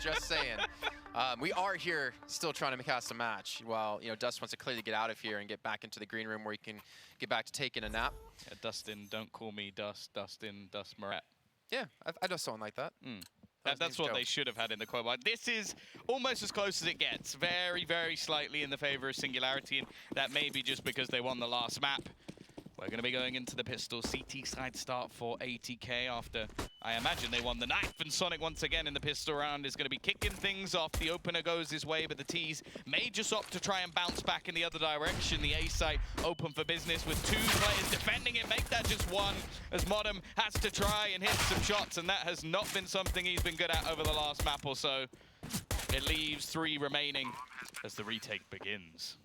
just saying. We are here still trying to cast a match while, you know, Dust wants to clearly get out of here and get back into the green room where he can get back to taking a nap. Yeah, Dustin, don't call me Dust. Dustin, Dust Moret. Yeah, I know someone like that. That's what they should have had in the quote. But this is almost as close as it gets. Very, very slightly in the favor of Singularity, and that may be just because they won the last map. We're going to be going into the pistol CT side start for ATK after, I imagine, they won the knife. And Sonic, once again, in the pistol round is going to be kicking things off. The opener goes his way, but the T's may just opt to try and bounce back in the other direction. The A site open for business with 2 players defending it. Make that just 1, as Modem has to try and hit some shots, and that has not been something he's been good at over the last map or so. It leaves 3 remaining as the retake begins.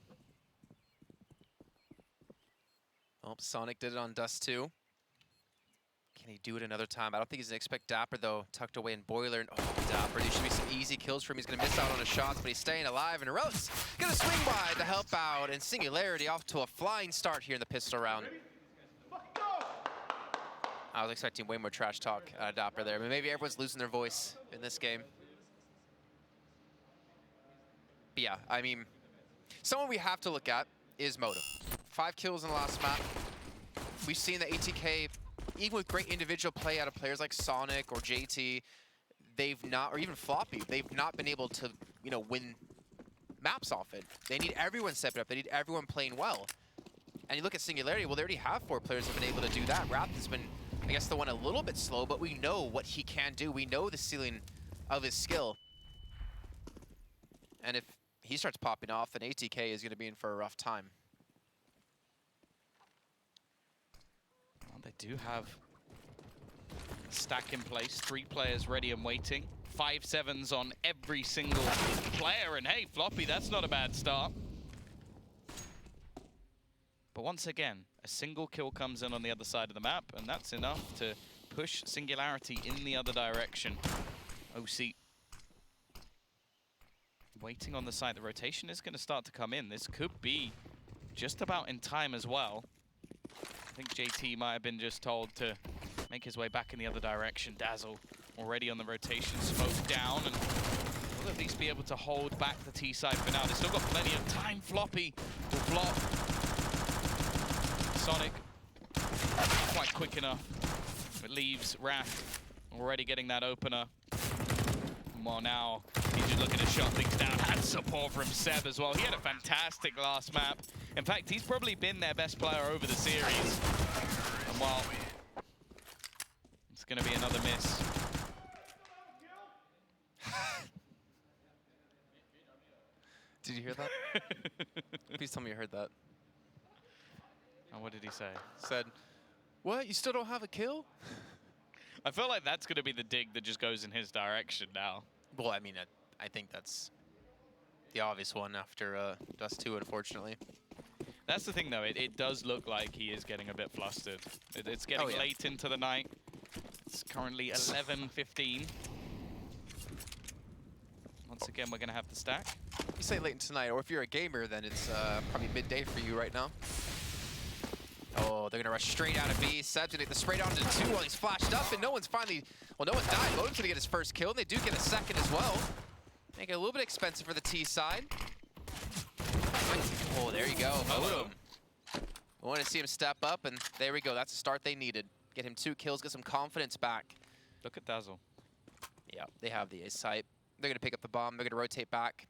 Oh, Sonic did it on Dust too. Can he do it another time? I don't think he's going to expect Dapper, though, tucked away in Boiler. And, oh, Dapper, these should be some easy kills for him. He's going to miss out on his shots, but he's staying alive. And Rose going to swing by to help out. And Singularity off to a flying start here in the pistol round. I was expecting way more trash talk out of Dapper there. But maybe everyone's losing their voice in this game. But yeah, I mean, someone we have to look at is Modem. 5 kills in the last map. We've seen that ATK, even with great individual play out of players like Sonic or JT, they've not, or even Floppy, they've not been able to, you know, win maps off it. They need everyone stepping up. They need everyone playing well. And you look at Singularity, well, they already have 4 players that have been able to do that. Wrath has been, I guess, the one a little bit slow, but we know what he can do. We know the ceiling of his skill. And if he starts popping off, then ATK is going to be in for a rough time. They do have a stack in place, 3 players ready and waiting. 5 7s on every single player, and hey, Floppy, that's not a bad start. But once again, a single kill comes in on the other side of the map, and that's enough to push Singularity in the other direction. OC waiting on the side. The rotation is going to start to come in. This could be just about in time as well. I think JT might have been just told to make his way back in the other direction. Dazzle already on the rotation, smoke down, and will at least be able to hold back the T side for now. They've still got plenty of time. Floppy will flop. Sonic, not quite quick enough. It leaves Wrath already getting that opener. Well, now he's just looking to shut things down. Had support from Seb as well. He had a fantastic last map. In fact, he's probably been their best player over the series. And well, it's going to be another miss. Did you hear that? Please tell me you heard that. And what did he say? Said, what? You still don't have a kill? I feel like that's going to be the dig that just goes in his direction now. Well, I mean, I think that's the obvious one after Dust 2, unfortunately. That's the thing, though. It does look like he is getting a bit flustered. It's getting late into the night. It's currently 11:15. Once again, we're going to have the stack. You say late into tonight, or if you're a gamer, then it's probably midday for you right now. Oh, they're going to rush straight out of B. Seb's going to get the spray down to 2 while he's flashed up, and no one's finally... Well, no one's died. Modem's going to get his first kill, and they do get a second as well. Make it a little bit expensive for the T side. Oh, there you go, Modem. We want to see him step up, and there we go. That's the start they needed. Get him 2 kills, get some confidence back. Look at Dazzle. Yeah, they have the A site. They're going to pick up the bomb. They're going to rotate back.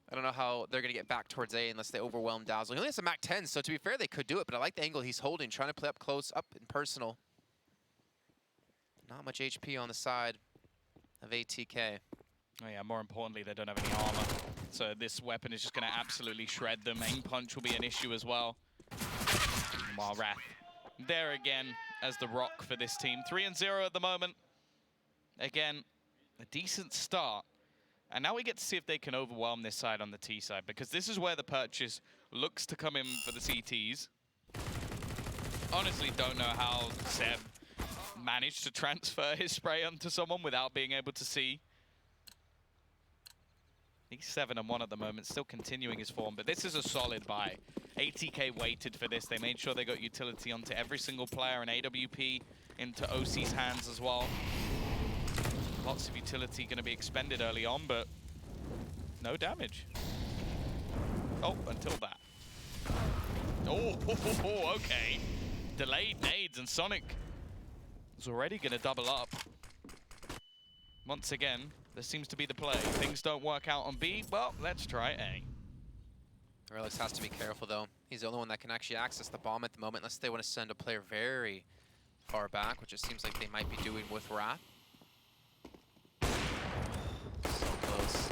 I don't know how they're going to get back towards A unless they overwhelm Dazzle. He only has a Mac 10, so to be fair, they could do it, but I like the angle he's holding, trying to play up close, up and personal. Not much HP on the side of ATK. Oh yeah, more importantly, they don't have any armor. So this weapon is just going to absolutely shred them. Aim punch will be an issue as well. While Wrath there again as the rock for this team. 3-0 at the moment. Again, a decent start. And now we get to see if they can overwhelm this side on the T side, because this is where the purchase looks to come in for the CTs. Honestly, don't know how Seb managed to transfer his spray onto someone without being able to see. He's 7-1 at the moment, still continuing his form, but this is a solid buy. ATK waited for this. They made sure they got utility onto every single player, and AWP into OC's hands as well. Lots of utility going to be expended early on, but no damage. Oh, until that. Oh, okay. Delayed nades, and Sonic is already going to double up. Once again, this seems to be the play. Things don't work out on B, well, let's try A. Relix has to be careful, though. He's the only one that can actually access the bomb at the moment, unless they want to send a player very far back, which it seems like they might be doing with Wrath. So close.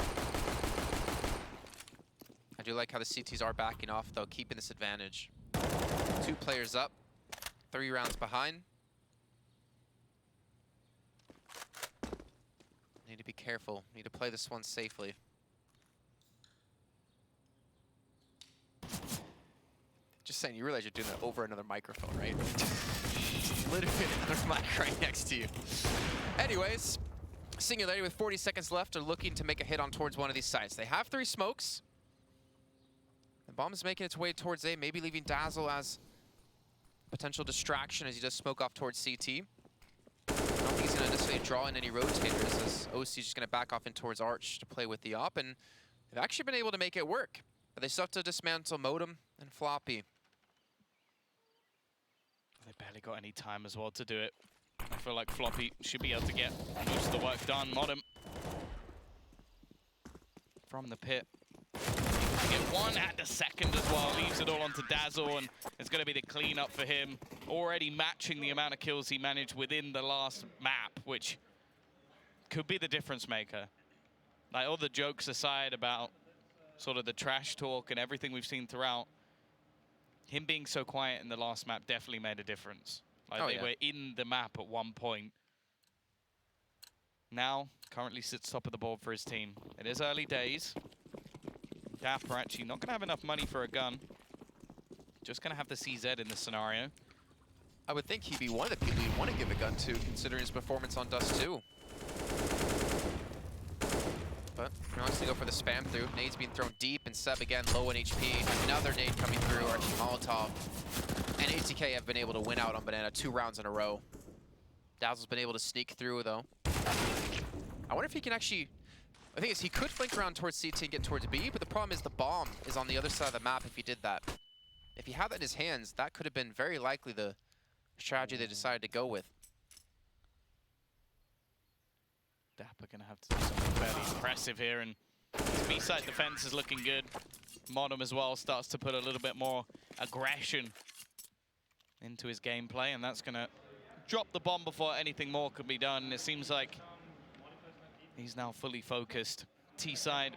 I do like how the CTs are backing off, though, keeping this advantage. 2 players up, 3 rounds behind. Need to be careful. Need to play this one safely. Just saying, you realize you're doing that over another microphone, right? Literally another mic right next to you. Anyways, Singularity with 40 seconds left are looking to make a hit on towards one of these sites. They have 3 smokes. The bomb is making its way towards A, maybe leaving Dazzle as potential distraction as he does smoke off towards CT. I don't think he's going to necessarily draw in any rotators, as OC is just going to back off in towards Arch to play with the op, and they've actually been able to make it work. But they still have to dismantle Modem and Floppy. They barely got any time as well to do it. I feel like Floppy should be able to get most of the work done. Modem from the pit. Get 1 and a second as well. Leaves it all onto Dazzle, and it's going to be the cleanup for him. Already matching the amount of kills he managed within the last map, which could be the difference maker. Like, all the jokes aside about sort of the trash talk and everything we've seen throughout, him being so quiet in the last map definitely made a difference. Like, they were in the map at one point. Now, currently sits top of the board for his team. It is early days. Dapper actually not going to have enough money for a gun. Just going to have the CZ in this scenario. I would think he'd be one of the people you'd want to give a gun to, considering his performance on Dust 2. But he wants to go for the spam through. Nade's being thrown deep, and Seb again low in HP. Another nade coming through, Archie Molotov. And ATK have been able to win out on Banana 2 rounds in a row. Dazzle's been able to sneak through, though. I wonder if he can actually... The thing is, he could flank around towards CT and get towards B, but the problem is the bomb is on the other side of the map if he did that. If he had that in his hands, that could have been very likely the strategy they decided to go with. Dapper going to have to do something fairly impressive here, and his B-side defense is looking good. Modem as well starts to put a little bit more aggression into his gameplay, and that's going to drop the bomb before anything more could be done. It seems like he's now fully focused. T-side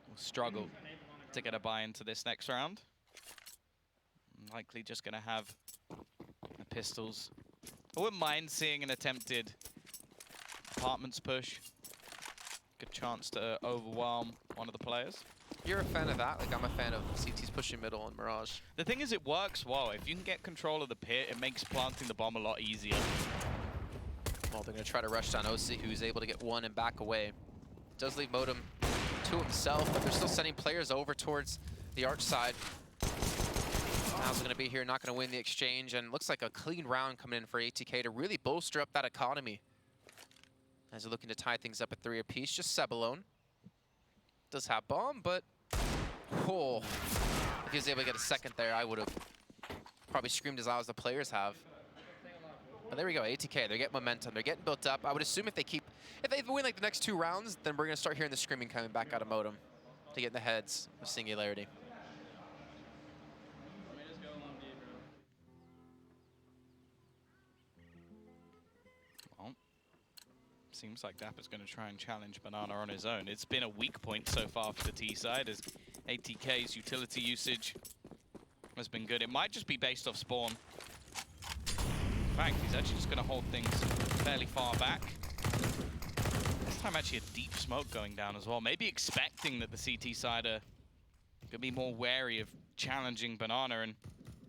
will struggle to get a buy into this next round. Likely just going to have the pistols. I wouldn't mind seeing an attempted apartments push. Good chance to overwhelm one of the players. You're a fan of that? Like, I'm a fan of CT's pushing middle on Mirage. The thing is, it works well. If you can get control of the pit, it makes planting the bomb a lot easier. Well, they're going to try to rush down OC, who's able to get 1 and back away. Does leave Modem to himself, but they're still sending players over towards the Arch side. Now's going to be here, not going to win the exchange, and looks like a clean round coming in for ATK to really bolster up that economy. As they're looking to tie things up at 3 apiece, just Seb alone. Does have bomb, but oh, if he was able to get a second there, I would have probably screamed as loud as the players have. But there we go, ATK, they're getting momentum, they're getting built up. I would assume if they win like the next 2 rounds, then we're going to start hearing the screaming coming back out of Modem to get in the heads of Singularity. Well, seems like Dapper's going to try and challenge Banana on his own. It's been a weak point so far for the T side, as ATK's utility usage has been good. It might just be based off spawn. In fact, he's actually just going to hold things fairly far back. This time actually a deep smoke going down as well. Maybe expecting that the CT side are going to be more wary of challenging Banana. And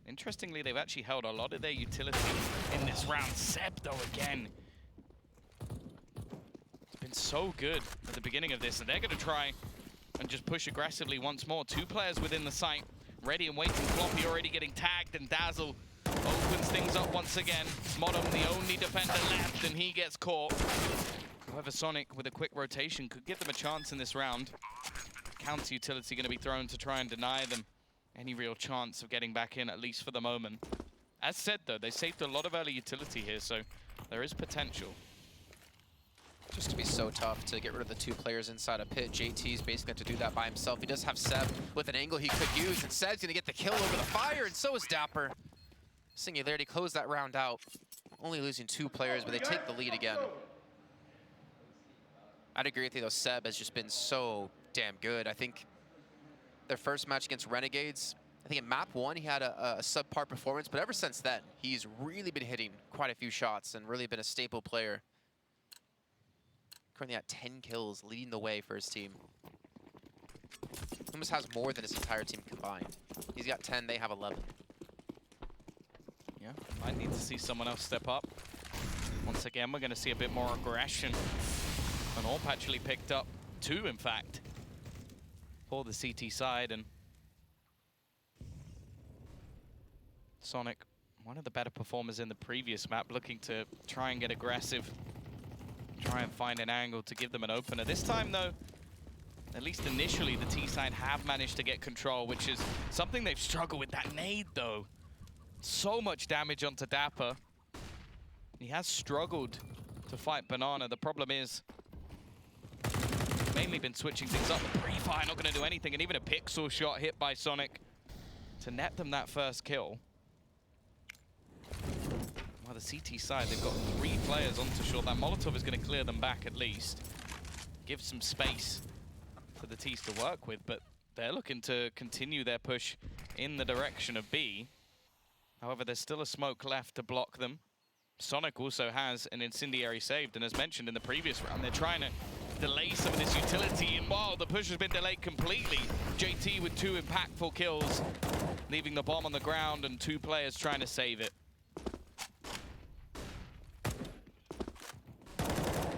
interestingly, they've actually held a lot of their utility in this round. Seb, though, again. It's been so good at the beginning of this. And they're going to try and just push aggressively once more. 2 players within the site, ready and waiting. Floppy already getting tagged, and Dazzle opens things up once again. Modem, the only defender left, and he gets caught. However, Sonic, with a quick rotation, could give them a chance in this round. Counter utility going to be thrown to try and deny them any real chance of getting back in, at least for the moment. As said, though, they saved a lot of early utility here, so there is potential. Just to be so tough to get rid of the 2 players inside a pit. JT's basically going to do that by himself. He does have Seb with an angle he could use, and Seb's going to get the kill over the fire, and so is Dapper. Singularity closed that round out. Only losing 2 players, but they take the lead again. I'd agree with you, though. Seb has just been so damn good. I think their first match against Renegades, I think in map 1 he had a subpar performance, but ever since then, he's really been hitting quite a few shots and really been a staple player. Currently at 10 kills, leading the way for his team. Almost has more than his entire team combined. He's got 10, they have 11. Yeah, might need to see someone else step up. Once again, we're going to see a bit more aggression. An AWP actually picked up 2, in fact, for the CT side. And Sonic, one of the better performers in the previous map, looking to try and get aggressive. Try and find an angle to give them an opener. This time, though, at least initially, the T-side have managed to get control, which is something they've struggled with. That nade, though. So much damage onto Dapper. He has struggled to fight Banana. The problem is, mainly been switching things up. The pre-fire not going to do anything, and even a pixel shot hit by Sonic to net them that first kill. Well, the CT side, they've got 3 players onto short. That Molotov is going to clear them back at least. Give some space for the T's to work with, but they're looking to continue their push in the direction of B. However, there's still a smoke left to block them. Sonic also has an incendiary saved, and as mentioned in the previous round, they're trying to delay some of this utility, and while the push has been delayed completely, JT with 2 impactful kills, leaving the bomb on the ground and 2 players trying to save it.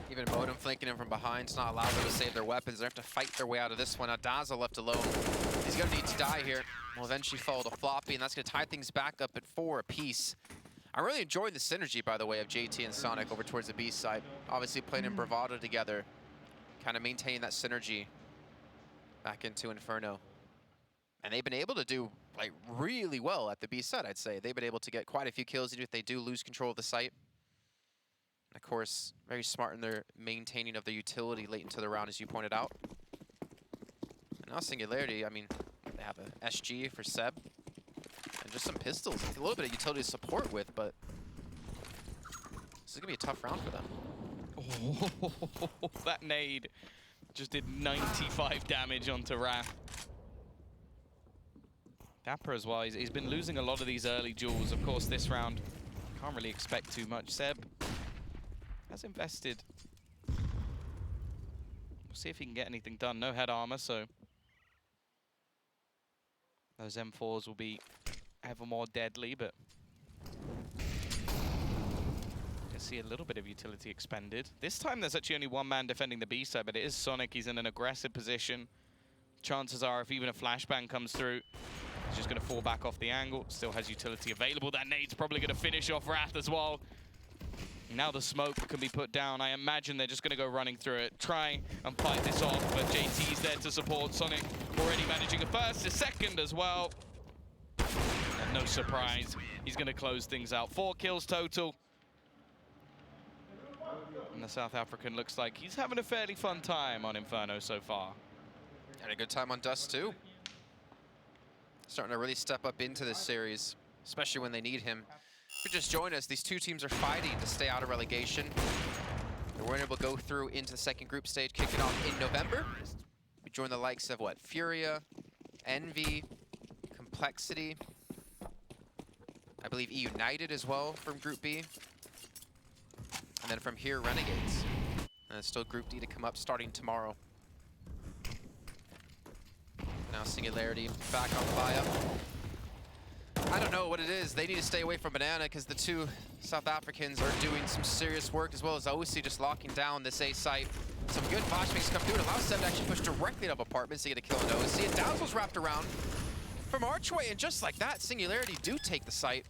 Even Modem flanking him from behind. It's not allowed them to save their weapons. They have to fight their way out of this one. Now Dazzle left alone. He's going to need to die here. Will eventually fall to Floppy, and that's going to tie things back up at 4 apiece. I'm really enjoying the synergy, by the way, of JT and Sonic over towards the B side. Obviously playing in Bravado together, kind of maintaining that synergy back into Inferno. And they've been able to do like really well at the B side, I'd say. They've been able to get quite a few kills, even if they do lose control of the site. And of course, very smart in their maintaining of the utility late into the round, as you pointed out. And now Singularity, I mean, they have a SG for Seb. And just some pistols, a little bit of utility to support with, but this is gonna be a tough round for them. Oh, that nade just did 95 damage onto Wrath. Dapper as well, he's been losing a lot of these early duels. Of course, this round, can't really expect too much. Seb has invested. We'll see if he can get anything done. No head armor, so those M4s will be ever more deadly, but you see a little bit of utility expended. This time there's actually only 1 man defending the B side, but it is Sonic. He's in an aggressive position. Chances are if even a flashbang comes through, he's just going to fall back off the angle. Still has utility available. That nade's probably going to finish off Wrath as well. Now the smoke can be put down. I imagine they're just going to go running through it, try and fight this off, but JT's there to support. Sonic already managing a first, a second as well. And no surprise, he's going to close things out. 4 kills total. And the South African looks like he's having a fairly fun time on Inferno so far. And a good time on Dust too. Starting to really step up into this series, especially when they need him. If you just join us, these 2 teams are fighting to stay out of relegation. They weren't able to go through into the second group stage, kicking off in November. We join the likes of what? Furia, Envy, Complexity. I believe E United as well from Group B. And then from here, Renegades. And it's still Group D to come up starting tomorrow. Now Singularity back on the buy-up. I don't know what it is. They need to stay away from Banana because the 2 South Africans are doing some serious work, as well as OC just locking down this A site. Some good flashbangs come through. It allows Seb to actually push directly up apartments to get a kill on OC. And Dazzle's wrapped around from Archway, and just like that, Singularity do take the site.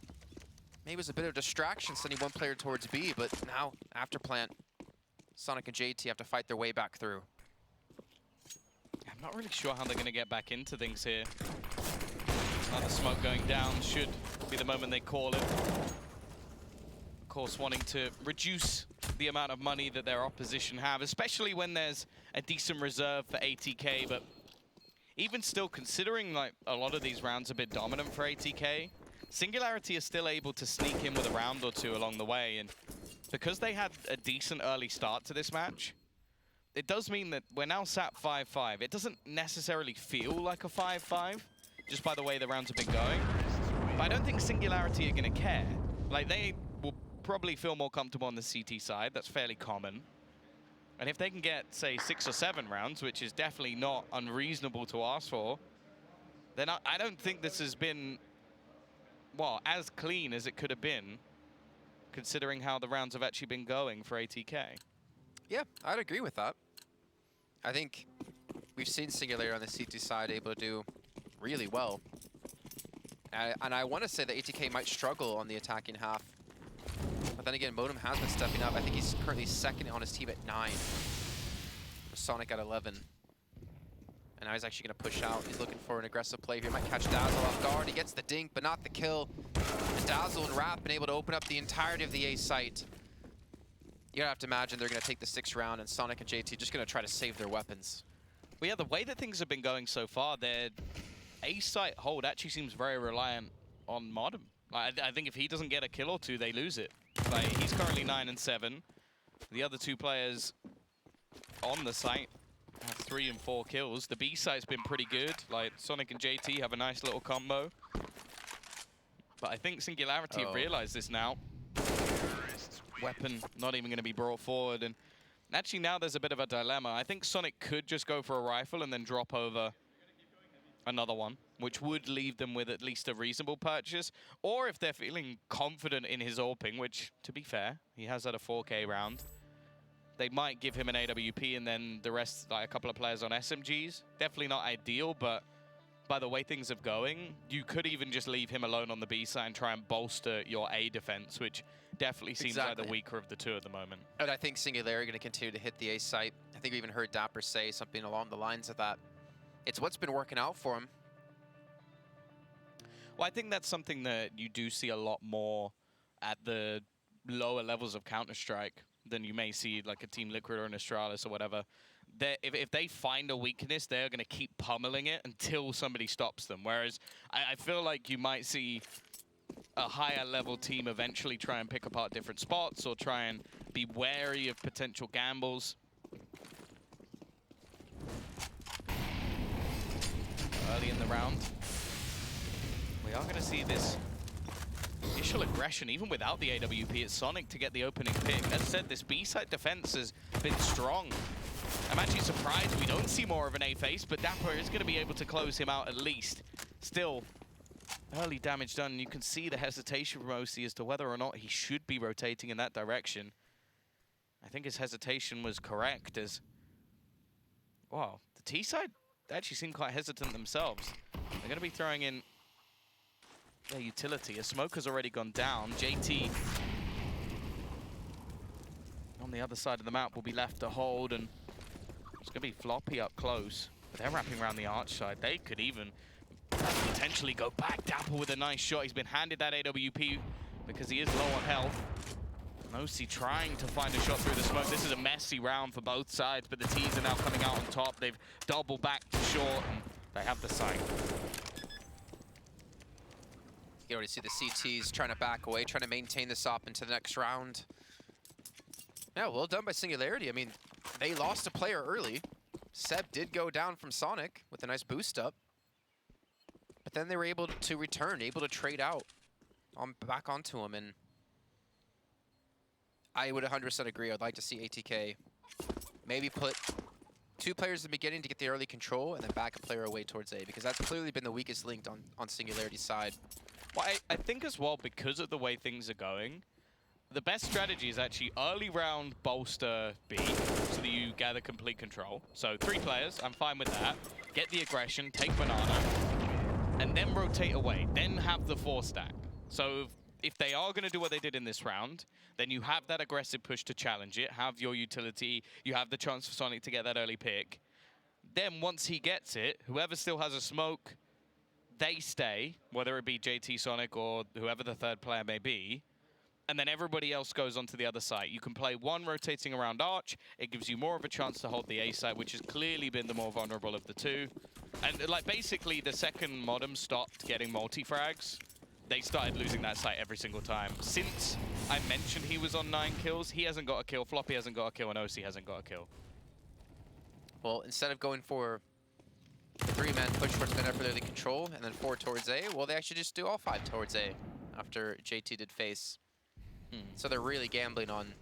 maybe it was a bit of a distraction sending one player towards B, but now, after plant, Sonic and JT have to fight their way back through. I'm not really sure how they're going to get back into things here. Another smoke going down should be the moment they call it. Of course, wanting to reduce the amount of money that their opposition have, especially when there's a decent reserve for ATK, but even still, considering like a lot of these rounds a bit dominant for ATK, Singularity is still able to sneak in with a round or two along the way, and because they had a decent early start to this match, it does mean that we're now sat 5-5. It doesn't necessarily feel like a 5-5, just by the way the rounds have been going, but I don't think Singularity are going to care. Like, they will probably feel more comfortable on the CT side. That's fairly common. And if they can get, say, 6 or 7 rounds, which is definitely not unreasonable to ask for, then I don't think this has been, well, as clean as it could have been, considering how the rounds have actually been going for ATK. Yeah, I'd agree with that. I think we've seen Singularity on the CT side able to do really well. And I want to say that ATK might struggle on the attacking half. But then again, Modem has been stepping up. I think he's currently second on his team at 9. Sonic at 11. And now he's actually going to push out. He's looking for an aggressive play here. He might catch Dazzle off guard. He gets the dink, but not the kill. And Dazzle and Wrath been able to open up the entirety of the A site. You're going to have to imagine they're going to take the 6th round, and Sonic and JT just going to try to save their weapons. Well, yeah, the way that things have been going so far, their A site hold actually seems very reliant on Modem. Like, I think if he doesn't get a kill or two, they lose it. Like, he's currently 9 and 7. The other 2 players on the site have 3 and 4 kills. The B site's been pretty good. Like, Sonic and JT have a nice little combo. But I think Singularity have realized this now. Weapon not even going to be brought forward. And actually now there's a bit of a dilemma. I think Sonic could just go for a rifle and then drop over another one, which would leave them with at least a reasonable purchase. Or if they're feeling confident in his AWPing, which, to be fair, he has had a 4K round, they might give him an AWP and then the rest, like a couple of players on SMGs. Definitely not ideal, but by the way things are going, you could even just leave him alone on the B side and try and bolster your A defense, which definitely seems like the weaker of the 2 at the moment. And I think Singularity are going to continue to hit the A site. I think we even heard Dapper say something along the lines of that. It's what's been working out for him. Well, I think that's something that you do see a lot more at the lower levels of Counter-Strike than you may see like a Team Liquid or an Astralis or whatever. If they find a weakness, they're going to keep pummeling it until somebody stops them. Whereas I feel like you might see a higher level team eventually try and pick apart different spots or try and be wary of potential gambles. Early in the round, we are going to see this initial aggression, even without the AWP. It's Sonic to get the opening pick. As I said, this B-side defense has been strong. I'm actually surprised we don't see more of an A-face, but Dapper is going to be able to close him out at least. Still, early damage done. You can see the hesitation from OC as to whether or not he should be rotating in that direction. I think his hesitation was correct as, wow, the T-side actually seem quite hesitant themselves. They're going to be throwing in their utility. A smoke has already gone down. JT on the other side of the map will be left to hold, and it's going to be Floppy up close. But they're wrapping around the arch side. They could even potentially go back. Dapple with a nice shot. He's been handed that AWP because he is low on health. Mosi trying to find a shot through the smoke. This is a messy round for both sides, but the T's are now coming out on top. They've doubled back to short, and they have the site. You already see the CTs trying to back away, trying to maintain this up into the next round. Yeah, well done by Singularity. I mean, they lost a player early. Seb did go down from Sonic with a nice boost up. But then they were able to return, able to trade out back onto him, and I would 100% agree. I'd like to see ATK maybe put 2 players in the beginning to get the early control and then back a player away towards A, because that's clearly been the weakest link on Singularity's side. Well, I think as well, because of the way things are going, the best strategy is actually early round bolster B so that you gather complete control. So 3 players, I'm fine with that. Get the aggression, take Banana, and then rotate away. Then have the 4 stack. So if they are going to do what they did in this round, then you have that aggressive push to challenge it, have your utility, you have the chance for Sonic to get that early pick. Then once he gets it, whoever still has a smoke, they stay, whether it be JT Sonic or whoever the third player may be, and then everybody else goes onto the other side. You can play one rotating around Arch. It gives you more of a chance to hold the A site, which has clearly been the more vulnerable of the two. And like basically the second Modem stopped getting multi-frags, they started losing that site every single time. Since I mentioned he was on 9 kills, he hasn't got a kill, Floppy hasn't got a kill, and OC hasn't got a kill. Well, instead of going for a 3-man push towards mid for early control and then 4 towards A, well, they actually just do all 5 towards A after JT did face. So they're really gambling on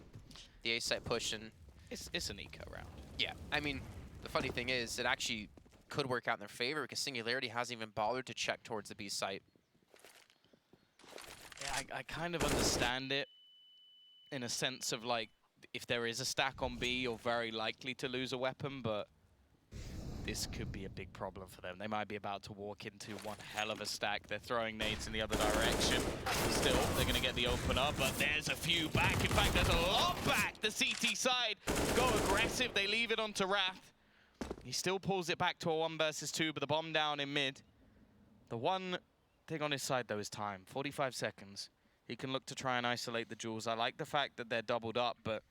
the A site push, and it's an eco round. Yeah, I mean, the funny thing is, it actually could work out in their favor because Singularity hasn't even bothered to check towards the B site. Yeah, I kind of understand it in a sense of like, if there is a stack on B, you're very likely to lose a weapon, but this could be a big problem for them. They might be about to walk into one hell of a stack. They're throwing nades in the other direction. Still, they're going to get the opener, but there's a few back. In fact, there's a lot back. The CT side go aggressive. They leave it onto Wrath. He still pulls it back to a 1 versus 2, but the bomb down in mid. The one thing on his side, though, is time. 45 seconds. He can look to try and isolate the jewels. I like the fact that they're doubled up, but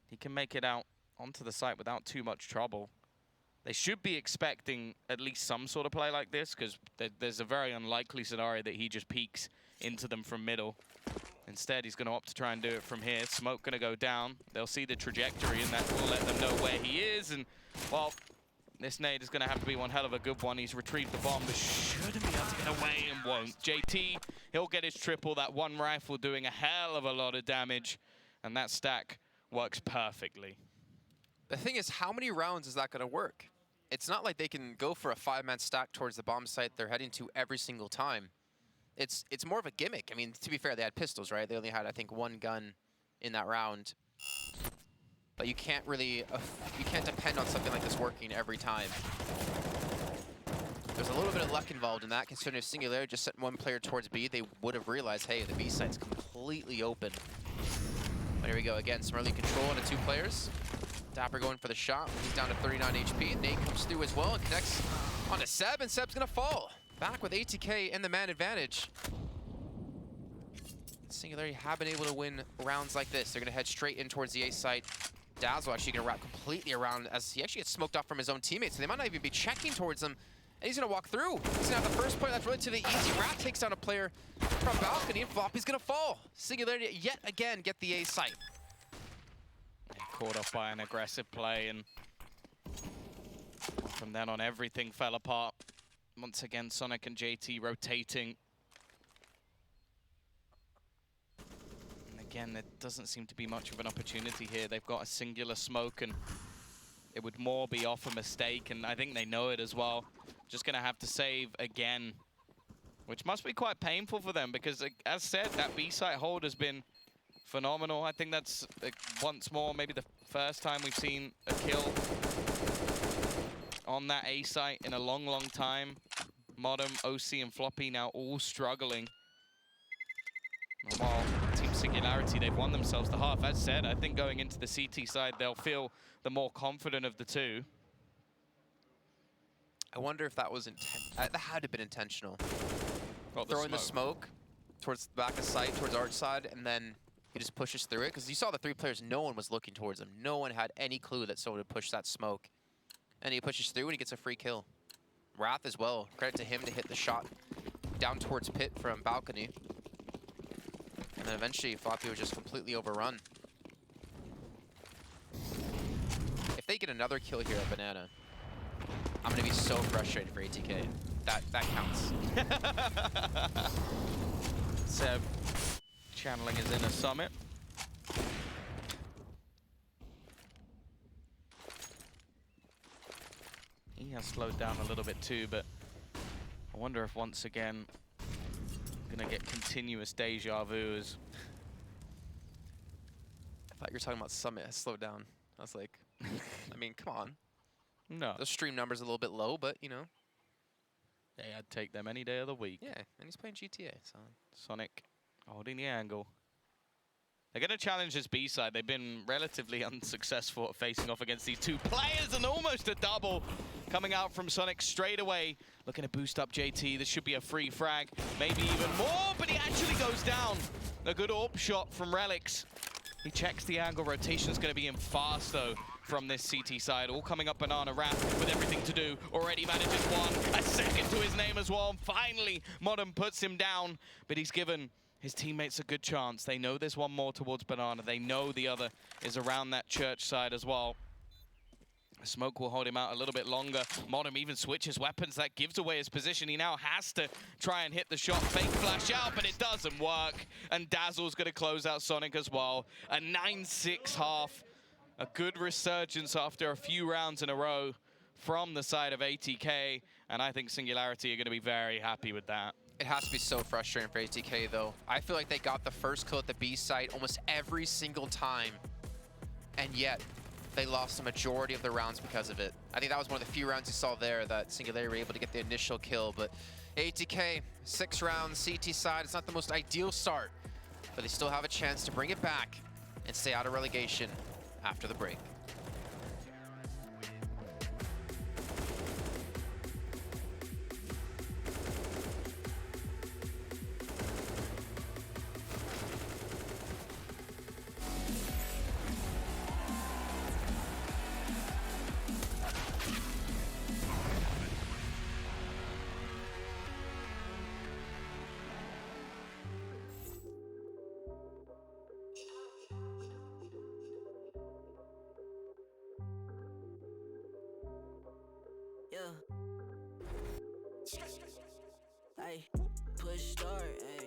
he can make it out onto the site without too much trouble. They should be expecting at least some sort of play like this, because there's a very unlikely scenario that he just peeks into them from middle. Instead, he's going to opt to try and do it from here. Smoke going to go down. They'll see the trajectory, and that will let them know where he is. And, well, this nade is going to have to be one hell of a good one. He's retrieved the bomb, but shouldn't be able to get away and won't. JT, he'll get his triple. That one rifle doing a hell of a lot of damage, and that stack works perfectly. The thing is, how many rounds is that going to work? It's not like they can go for a 5-man stack towards the bomb site they're heading to every single time. It's more of a gimmick. I mean, to be fair, they had pistols, right? They only had, I think, 1 gun in that round. But you can't really, you can't depend on something like this working every time. There's a little bit of luck involved in that, considering if Singularity just sent 1 player towards B, they would have realized, hey, the B site's completely open. But here we go again, some early control on the 2 players. Dapper going for the shot. He's down to 39 HP. Nate comes through as well and connects onto Seb, and Seb's gonna fall. Back with ATK and the man advantage. Singularity have been able to win rounds like this. They're gonna head straight in towards the A site. Dazzle actually gonna wrap completely around as he actually gets smoked off from his own teammates. So they might not even be checking towards him. And he's gonna walk through. He's gonna have the first player that's relatively easy. Wrath takes down a player from balcony, and Floppy's gonna fall. Singularity yet again get the A site. Caught off by an aggressive play, and from then on everything fell apart. Once again, Sonic and JT rotating. And again, there doesn't seem to be much of an opportunity here. They've got a singular smoke, and it would more be off a mistake, and I think they know it as well. Just gonna have to save again, which must be quite painful for them, because as said, that B site hold has been phenomenal. I think that's once more maybe the first time we've seen a kill on that A site in a long, long time. Modem, OC, and Floppy now all struggling. And while Team Singularity, they've won themselves the half. As said, I think going into the CT side, they'll feel the more confident of the two. I wonder if that was that had to have been intentional. Got Throwing the smoke towards the back of sight, towards Arch side, and then he just pushes through it. Because you saw the 3 players, no one was looking towards him. No one had any clue that someone would push that smoke. And he pushes through and he gets a free kill. Wrath as well. Credit to him to hit the shot down towards pit from balcony. And then eventually Floppy was just completely overrun. If they get another kill here at Banana, I'm gonna be so frustrated for ATK. That counts. Seb channeling his inner summit. He has slowed down a little bit too, but I wonder if once again gonna get continuous deja vus. I thought you were talking about Summit has slowed down. I was like, I mean, come on. No. The stream number's a little bit low, but you know. Yeah, I'd take them any day of the week. Yeah, and he's playing GTA, so. Sonic Holding the angle. They're going to challenge this B side. They've been relatively unsuccessful at facing off against these two players, and almost a double coming out from Sonic straight away. Looking to boost up JT. This should be a free frag, maybe even more, but he actually goes down. A good AWP shot from Relics. He checks the angle. Rotation's going to be in fast, though, from this CT side. All coming up Banana Wrap with everything to do. Already manages one. A second to his name as well. Finally, Modern puts him down, but he's given his teammates a good chance. They know there's one more towards Banana. They know the other is around that church side as well. Smoke will hold him out a little bit longer. Modern even switches weapons. That gives away his position. He now has to try and hit the shot. Fake flash out, but it doesn't work. And Dazzle's going to close out Sonic as well. A 9-6 half. A good resurgence after a few rounds in a row from the side of ATK. And I think Singularity are going to be very happy with that. It has to be so frustrating for ATK, though. I feel like they got the first kill at the B site almost every single time. And yet, they lost the majority of the rounds because of it. I think that was one of the few rounds you saw there that Singularity were able to get the initial kill. But ATK, 6 rounds, CT side, it's not the most ideal start. But they still have a chance to bring it back and stay out of relegation after the break. Ay, push start, ay,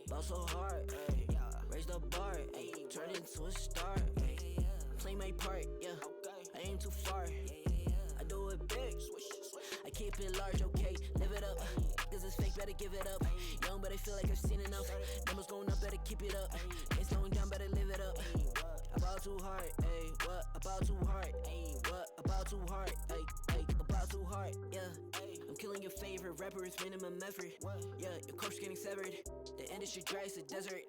ball so hard, ay, raise the bar, ay, turn into a star, ay, play my part, yeah, I aim too far, I do it big, I keep it large, okay, live it up, cause it's fake, better give it up, young but I feel like I've seen enough, numbers going up, better keep it up, ain't slowing down, better live it up, about too hard, ay, what, about too hard, ay, what, about too hard, ay, about too hard, yeah. I'm killing your favorite rapper with minimum effort. Yeah, your corpse getting severed. The industry dry as a desert.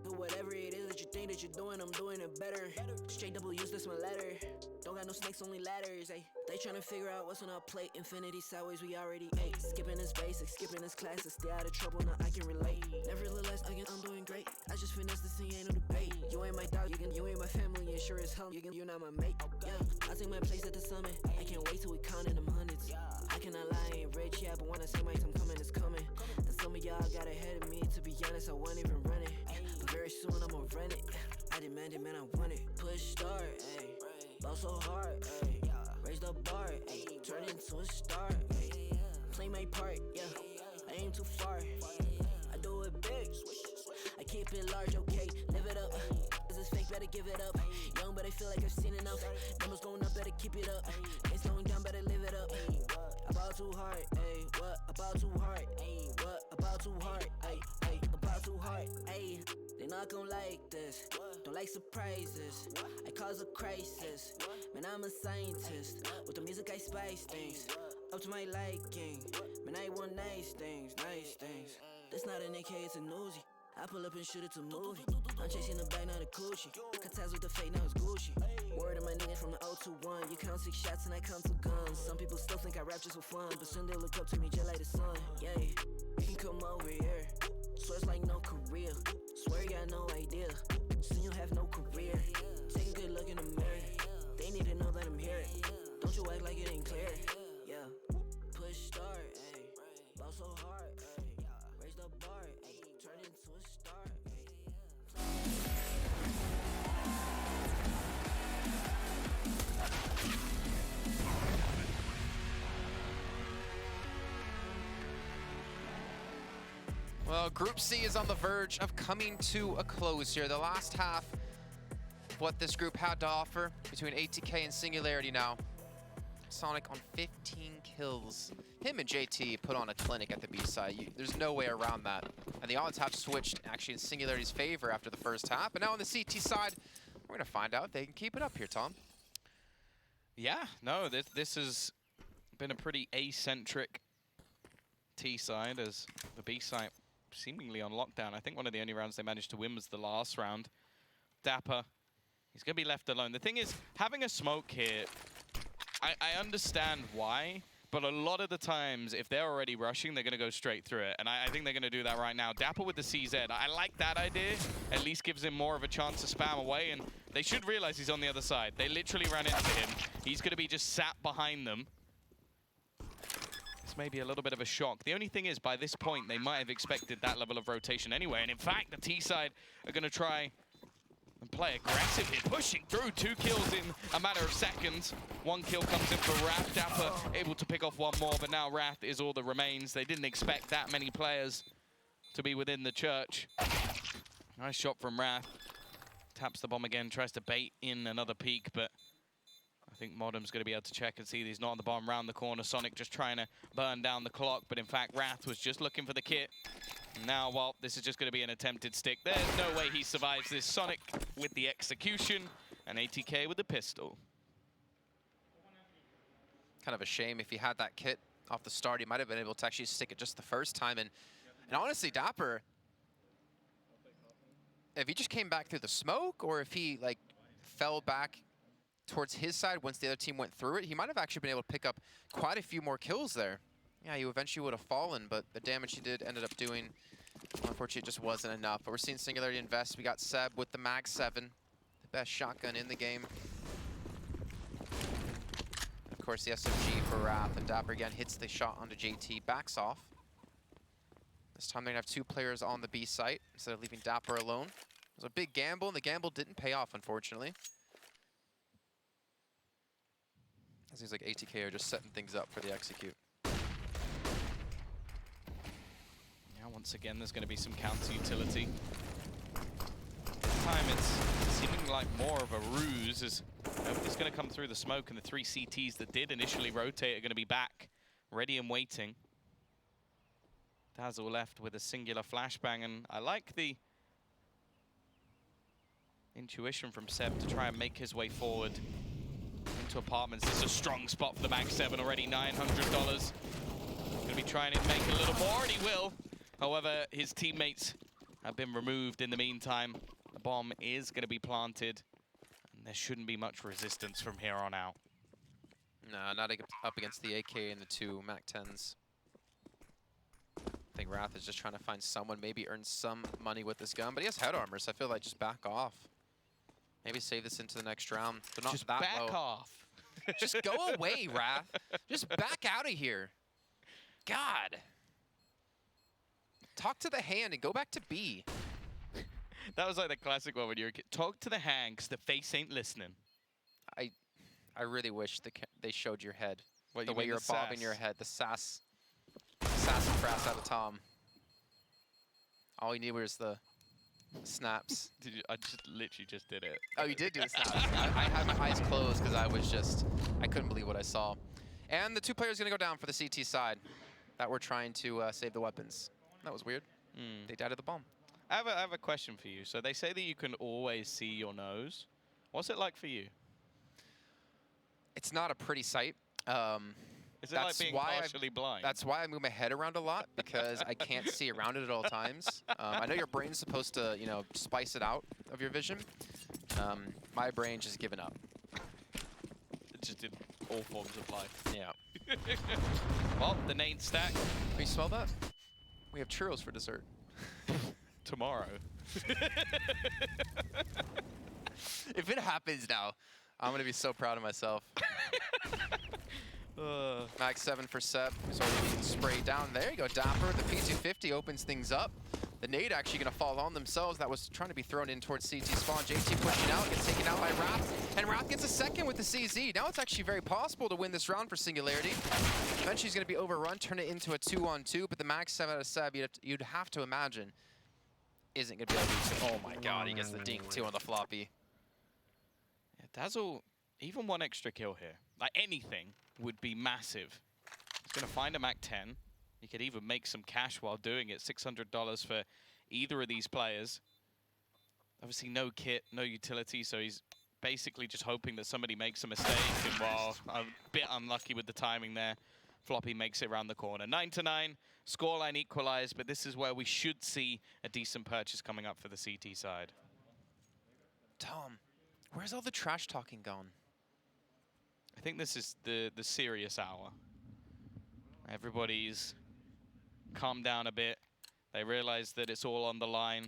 Do whatever it is that you think that you're doing, I'm doing it better. Straight double use, that's my letter. Don't got no snakes, only ladders. Ay. They tryna figure out what's on our plate. Infinity sideways, we already ate. Skipping is basic, skipping is classes. Stay out of trouble, now I can relate. Nevertheless, again, I'm doing great. I just finished this thing, ain't no debate. You ain't my dog, you ain't my family, and sure as hell, you're not my mate. Yeah, I take my place at the summit. I can't wait till we counting them hundreds. I cannot lie, I ain't rich, yeah, but when I say my time coming, it's coming. And some of y'all got ahead of me, to be honest, I wasn't even running. But very soon I'ma run it. I demand it, man, I want it. Push start, ayy, ball so hard, ayy, raise the bar, ayy, turn into a star, ayy, play my part, yeah, I aim too far, I do it big, I keep it large, okay, live it up, cause it's fake, better give it up, young but I feel like I've seen enough, numbers going up, better keep it up, ain't slowing down, better live it up, about too hard, ayy, what, about too hard, ayy, what, about too hard, ayy, about too hard, ayy, they not gon' like this, don't like surprises, I cause a crisis, man I'm a scientist, with the music I spice things, up to my liking, man I want nice things, this not an AK, it's a Uzi. I pull up and shoot it to movie. I'm chasing the bag, not a coochie. Cut ties with the fake, now it's Gucci. Word of my nigga from the 021. You count 6 shots and I count 2 guns. Some people still think I rap just for fun, but soon they look up to me just like the sun. Yeah, you can come over here. Swear it's like no career. Swear you got no idea. Soon you'll have no career. Take a good look in the mirror. They need to know that I'm here. Don't you act like it ain't clear. Yeah, push start, ayy. Ball so hard, ayy. Raise the bar, ayy. Turn into a star, Well, Group C is on the verge of coming to a close here. The last half of what this group had to offer between ATK and Singularity now. Sonic on 15 kills. Him and JT put on a clinic at the B side. There's no way around that. And the odds have switched actually in Singularity's favor after the first half. But now on the CT side, we're going to find out if they can keep it up here, Tom. Yeah, no, this has been a pretty eccentric T side as the B side seemingly on lockdown. I think one of the only rounds they managed to win was the last round. Dapper, he's going to be left alone. The thing is, having a smoke here, I understand why, but a lot of the times, if they're already rushing, they're going to go straight through it. And I think they're going to do that right now. Dapper with the CZ, I like that idea. At least gives him more of a chance to spam away, and they should realize he's on the other side. They literally ran into him. He's going to be just sat behind them. This may be a little bit of a shock. The only thing is, by this point, they might have expected that level of rotation anyway. And in fact, the T side are going to try and play aggressive here, pushing through 2 kills in a matter of seconds. 1 kill comes in for Wrath. Dapper able to pick off 1 more, but now Wrath is all that remains. They didn't expect that many players to be within the church. Nice shot from Wrath. Taps the bomb again, tries to bait in another peek, but I think Modem's going to be able to check and see that he's not on the bomb round the corner. Sonic just trying to burn down the clock, but in fact, Wrath was just looking for the kit. Now, well, this is just going to be an attempted stick. There's no way he survives this. Sonic with the execution, and ATK with the pistol. Kind of a shame. If he had that kit off the start, he might have been able to actually stick it just the first time. And honestly, Dapper, if he just came back through the smoke, or if he like fell back towards his side once the other team went through it, he might have actually been able to pick up quite a few more kills there. Yeah, you eventually would have fallen, but the damage he did ended up doing, unfortunately, it just wasn't enough. But we're seeing Singularity invest. We got Seb with the Mag 7, the best shotgun in the game. And of course, the SMG for Wrath, and Dapper again hits the shot onto JT, backs off. This time they're gonna have 2 players on the B site instead of leaving Dapper alone. It was a big gamble, and the gamble didn't pay off, unfortunately. It seems like ATK are just setting things up for the execute. Once again, there's going to be some counter utility. This time it's seeming like more of a ruse, as nobody's going to come through the smoke, and the 3 CTs that did initially rotate are going to be back, ready and waiting. Dazzle left with a singular flashbang, and I like the intuition from Seb to try and make his way forward into apartments. This is a strong spot for the Mag 7 already, $900. Going to be trying to make a little more, and he will. However, his teammates have been removed in the meantime. The bomb is going to be planted, and there shouldn't be much resistance from here on out. No, not up against the AK and the 2 MAC-10s. I think Wrath is just trying to find someone, maybe earn some money with this gun, but he has head armor, so I feel like just back off. Maybe save this into the next round, but not just that back low. off. Just go away, Wrath. Just back out of here. God. Talk to the hand and go back to B. That was like the classic one when you were a kid. Talk to the hand, because the face ain't listening. I really wish they showed your head. What, the way you're bobbing your head. The sass and frass out of Tom. All you need was the snaps. I just literally just did it. Oh, you did do the snaps. I had my eyes closed because I couldn't believe what I saw. And the 2 players going to go down for the CT side that were trying to save the weapons. That was weird. They died at the bomb. I have a question for you. So they say that you can always see your nose. What's it like for you? It's not a pretty sight. Is it like being partially blind? That's why I move my head around a lot, because I can't see around it at all times. I know your brain's supposed to, you know, spice it out of your vision. My brain just given up. It just did all forms of life. Yeah. Well, the nade stack. Can you smell that? We have churros for dessert. Tomorrow. If it happens now, I'm going to be so proud of myself. Mag 7 for Seb, who's already being sprayed down. There you go, Dapper. The P250 opens things up. The nade actually going to fall on themselves. That was trying to be thrown in towards CT spawn. JT pushing out, gets taken out by Wrath. And Wrath gets a second with the CZ. Now it's actually very possible to win this round for Singularity. Eventually he's going to be overrun, turn it into a 2-on-2. But the Mag 7 out of Seb, you'd have to imagine, isn't going to be able to do. Oh my god, he gets the dink 2 on the floppy. Yeah, Dazzle, even 1 extra kill here, like anything, would be massive. He's going to find a Mac 10. He could even make some cash while doing it. $600 for either of these players. Obviously no kit, no utility, so he's basically just hoping that somebody makes a mistake. And while a bit unlucky with the timing there, Floppy makes it around the corner. 9-9, scoreline equalized, but this is where we should see a decent purchase coming up for the CT side. Tom, where's all the trash talking gone? I think this is the serious hour. Everybody's calmed down a bit. They realize that it's all on the line.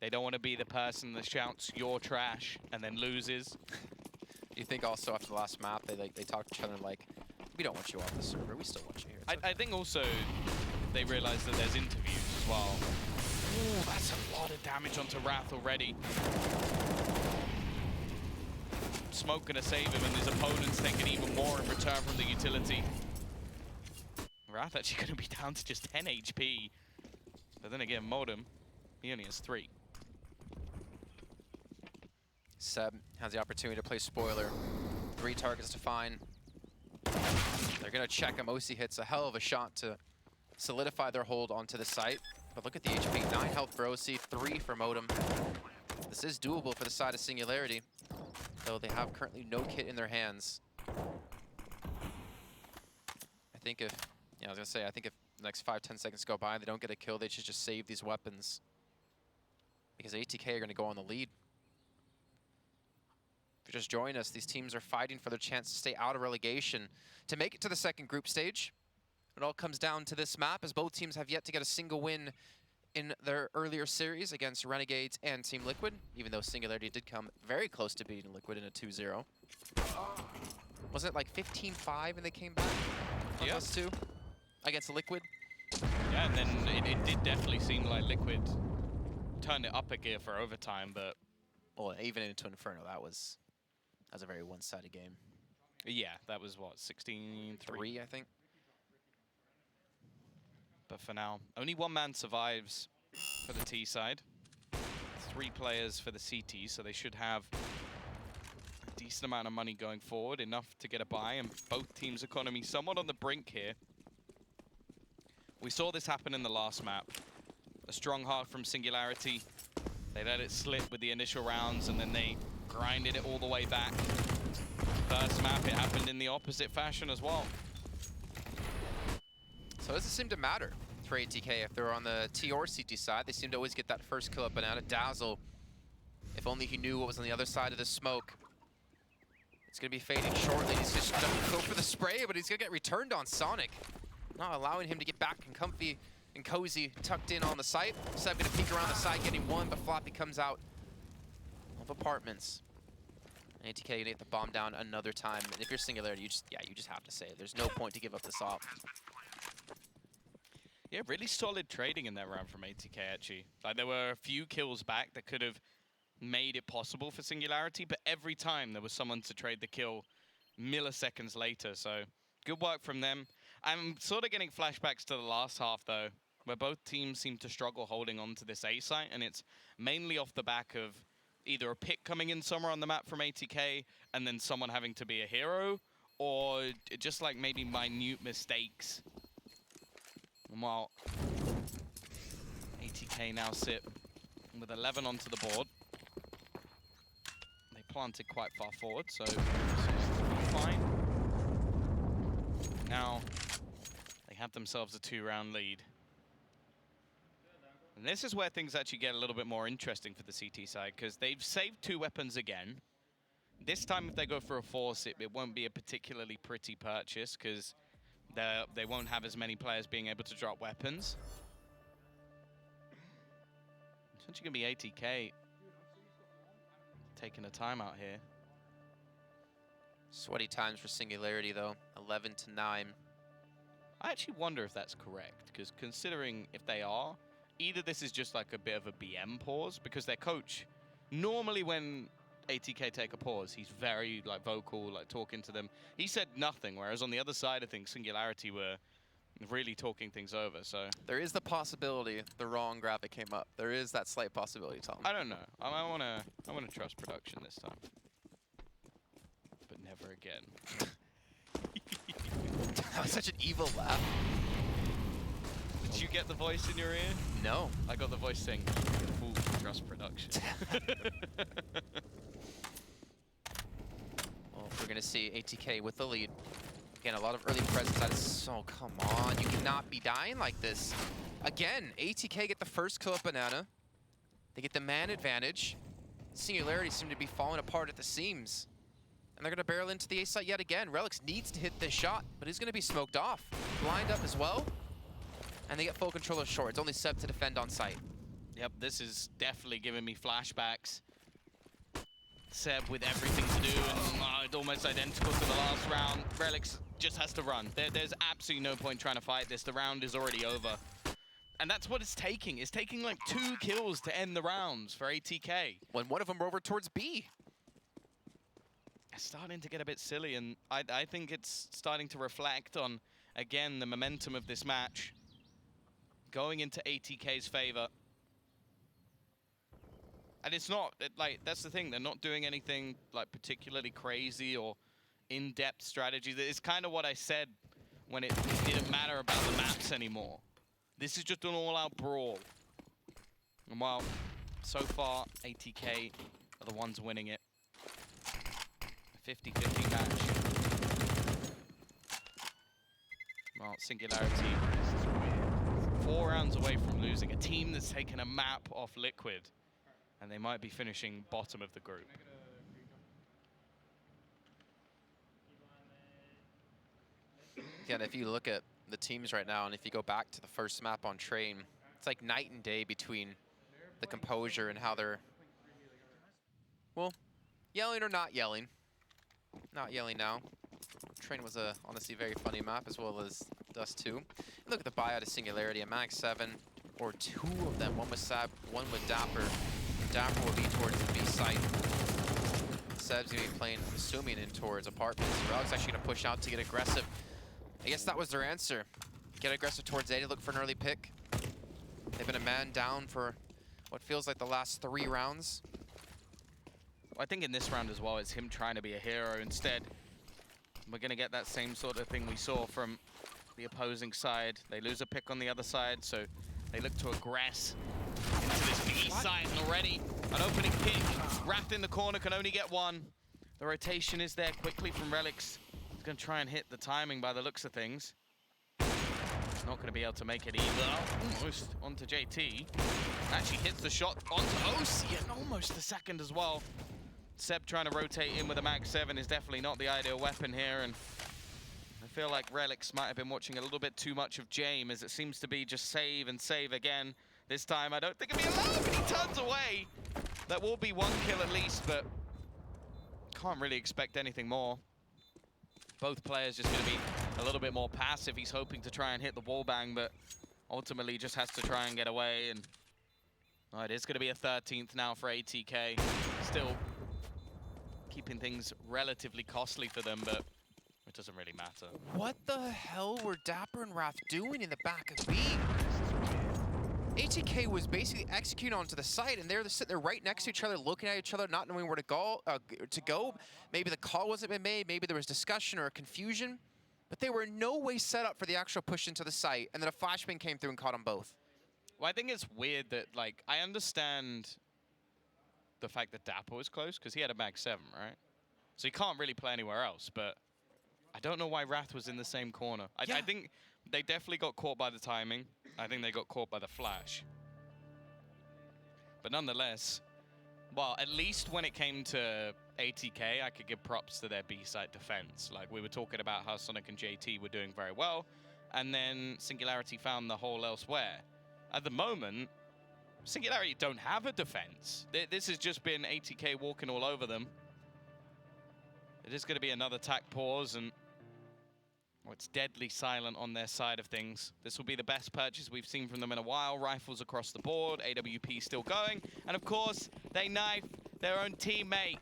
They don't want to be the person that shouts, "You're trash," and then loses. Do you think also after the last map, they talk to each other like, we don't want you off the server, we still want you here. I think also they realize that there's interviews as well. Ooh, that's a lot of damage onto Wrath already. Smoke gonna save him, and his opponent's taking even more in return from the utility. Wrath actually gonna be down to just 10 HP. But then again, Modem, he only has 3. Seb has the opportunity to play spoiler. 3 targets to find. They're gonna check him. OC hits a hell of a shot to solidify their hold onto the site. But look at the HP, 9 health for OC, 3 for Modem. This is doable for the side of Singularity, though they have currently no kit in their hands. I think if, yeah, I was gonna say, I think if the next 5-10 seconds go by, they don't get a kill, they should just save these weapons. Because ATK are gonna go on the lead. If you just join us, these teams are fighting for their chance to stay out of relegation, to make it to the second group stage. It all comes down to this map, as both teams have yet to get a single win in their earlier series against Renegades and Team Liquid, even though Singularity did come very close to beating Liquid in a 2-0. Wasn't it like 15-5 and they came back on us 2 against Liquid? Yeah, and then it did definitely seem like Liquid turned it up a gear for overtime, but... Well, even into Inferno, that was a very one-sided game. Yeah, that was what, 16-3, I think. But for now, only one man survives for the T side. 3 players for the CT, so they should have a decent amount of money going forward, enough to get a buy, and both teams' economy somewhat on the brink here. We saw this happen in the last map. A strong heart from Singularity. They let it slip with the initial rounds, and then they grinded it all the way back. First map, it happened in the opposite fashion as well. So it doesn't seem to matter for ATK if they're on the T or CT side. They seem to always get that first kill up Banana. Dazzle, if only he knew what was on the other side of the smoke. It's going to be fading shortly. He's just going to go for the spray, but he's going to get returned on Sonic. Not allowing him to get back and comfy and cozy, tucked in on the site. Seb going to peek around the side, getting 1, but Floppy comes out of apartments. And ATK going to get the bomb down another time. And if you're Singularity, you just have to say it. There's no point to give up this op. Yeah, really solid trading in that round from ATK, actually. Like, there were a few kills back that could have made it possible for Singularity, but every time there was someone to trade the kill milliseconds later, so good work from them. I'm sort of getting flashbacks to the last half, though, where both teams seem to struggle holding on to this A site, and it's mainly off the back of either a pick coming in somewhere on the map from ATK, and then someone having to be a hero, or just like maybe minute mistakes. And while ATK now sit with 11 onto the board, they planted quite far forward, so fine. Now they have themselves a 2-round lead. And this is where things actually get a little bit more interesting for the CT side, because they've saved 2 weapons again. This time if they go for a force, it won't be a particularly pretty purchase, because they won't have as many players being able to drop weapons. It's actually going to be ATK taking a timeout here. Sweaty times for Singularity, though. 11-9. I actually wonder if that's correct, because considering if they are, either this is just like a bit of a BM pause, because their coach, normally when ATK take a pause, he's very like vocal, like talking to them. He said nothing, whereas on the other side of things, Singularity were really talking things over. So there is the possibility the wrong graphic came up. There is that slight possibility, Tom. I don't know. I wanna trust production this time, but never again. That was such an evil laugh. Did you get the voice in your ear? No. I got the voice saying, "Ooh, trust production." Well, we're going to see ATK with the lead. Again, a lot of early presence. That is so, come on. You cannot be dying like this. Again, ATK get the first kill at Banana. They get the man advantage. Singularity seem to be falling apart at the seams. And they're going to barrel into the A site yet again. Relics needs to hit this shot, but he's going to be smoked off. Blind up as well. And they get full control of short. It's only Seb to defend on site. Yep, this is definitely giving me flashbacks. Seb with everything to do, and it's almost identical to the last round. Relics just has to run. There's absolutely no point trying to fight this. The round is already over. And that's what it's taking. It's taking like 2 kills to end the rounds for ATK. When one of them are over towards B. It's starting to get a bit silly, and I think it's starting to reflect on, again, the momentum of this match going into ATK's favor. And it's not, like, that's the thing, they're not doing anything, like, particularly crazy or in-depth strategy. It's kind of what I said when it didn't matter about the maps anymore. This is just an all-out brawl. And while, so far, ATK are the ones winning it. A 50-50 match. Well, Singularity, 4 rounds away from losing. A team that's taken a map off Liquid. And they might be finishing bottom of the group. Again, if you look at the teams right now, and if you go back to the first map on Train, it's like night and day between the composure and how they're, well, yelling or not yelling. Not yelling now. Train was a honestly very funny map, as well as Dust 2. Look at the buyout of Singularity, a Mag 7, or 2 of them. One with Sab, one with Dapper. Dapper will be towards the B site. Seb's going to be playing, I'm assuming, in towards apartments. Relic's actually going to push out to get aggressive. I guess that was their answer. Get aggressive towards A to look for an early pick. They've been a man down for what feels like the last 3 rounds. I think in this round as well, it's him trying to be a hero instead. We're going to get that same sort of thing we saw from the opposing side. They lose a pick on the other side, so they look to aggress into this B side, and already an opening pick. Wrath in the corner can only get 1. The rotation is there quickly from Relics. He's going to try and hit the timing by the looks of things. He's not going to be able to make it either. Almost onto JT. Actually hits the shot onto OC, and almost the second as well. Seb trying to rotate in with a Mag 7 is definitely not the ideal weapon here, and I feel like Relics might have been watching a little bit too much of Jame, as it seems to be just save and save again. This time, I don't think it'll be allowed, but he turns away. That will be 1 kill at least, but can't really expect anything more. Both players just going to be a little bit more passive. He's hoping to try and hit the wall bang, but ultimately just has to try and get away. And it is going to be a 13th now for ATK. Still keeping things relatively costly for them, but it doesn't really matter. What the hell were Dapper and Wrath doing in the back of B? ATK was basically executing onto the site, and they're sitting there right next to each other, looking at each other, not knowing where to go. Maybe the call wasn't been made, maybe there was discussion or confusion, but they were in no way set up for the actual push into the site, and then a flashbang came through and caught them both. Well, I think it's weird that, like, I understand the fact that Dapper was close, because he had a Mag 7, right? So he can't really play anywhere else, but I don't know why Wrath was in the same corner. I think they definitely got caught by the timing. I think they got caught by the flash. But nonetheless, well, at least when it came to ATK, I could give props to their B-side defense. Like, we were talking about how Sonic and JT were doing very well, and then Singularity found the hole elsewhere. At the moment, Singularity don't have a defense. This has just been ATK walking all over them. It is going to be another tack pause, and it's deadly silent on their side of things. This will be the best purchase we've seen from them in a while. Rifles across the board, AWP still going, and of course, they knife their own teammate.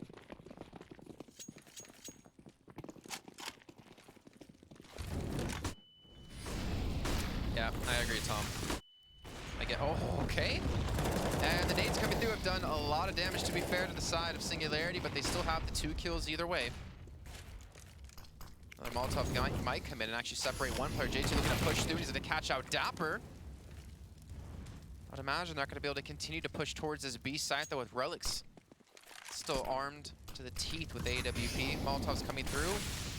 Yeah, I agree, Tom. Okay. And the nades coming through have done a lot of damage, to be fair, to the side of Singularity, but they still have the 2 kills either way. Another Molotov guy might come in and actually separate one player. JT looking to push through. He's going to catch out Dapper. I'd imagine they're not going to be able to continue to push towards this B site, though, with Relics still armed to the teeth with AWP. Molotov's coming through.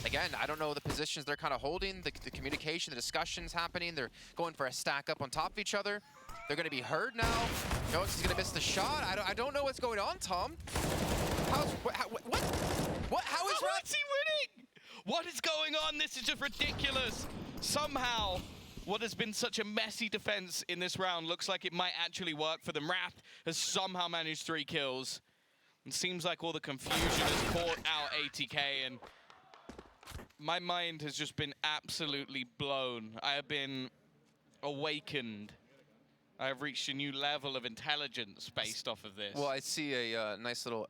Again, I don't know the positions they're kind of holding, the communication, the discussions happening. They're going for a stack up on top of each other. They're going to be heard now. Jones is going to miss the shot. I don't know what's going on, Tom. How is What's he winning? What is going on? This is just ridiculous. Somehow, what has been such a messy defense in this round looks like it might actually work for them. Wrath has somehow managed 3 kills. It seems like all the confusion has caught out ATK, and my mind has just been absolutely blown. I have been awakened. I have reached a new level of intelligence based off of this. Well, I see a nice little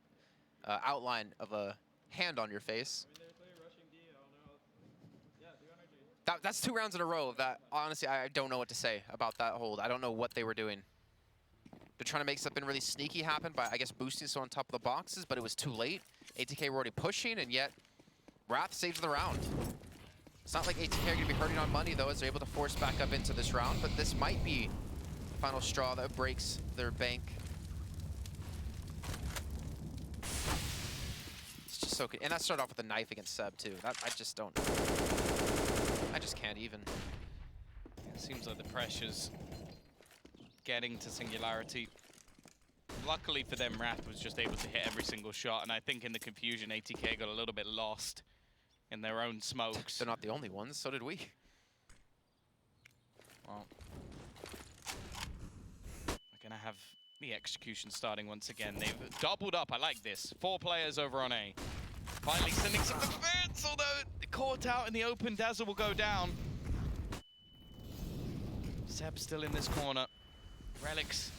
outline of a hand on your face. That's 2 rounds in a row that, honestly, I don't know what to say about that hold. I don't know what they were doing. They're trying to make something really sneaky happen by, I guess, boosting so on top of the boxes, but it was too late. ATK were already pushing, and yet Wrath saves the round. It's not like ATK are going to be hurting on money, though, as they're able to force back up into this round, but this might be the final straw that breaks their bank. It's just so good. And that started off with a knife against Seb, too. I just don't... I just can't even. It seems like the pressure's getting to Singularity. Luckily for them, Wrath was just able to hit every single shot, and I think in the confusion, ATK got a little bit lost in their own smokes. They're not the only ones, so did we. Well, we're gonna have the execution starting once again. They've doubled up, I like this. 4 players over on A. Finally sending some defense, although caught out in the open, Dazzle will go down. Seb's still in this corner. Relics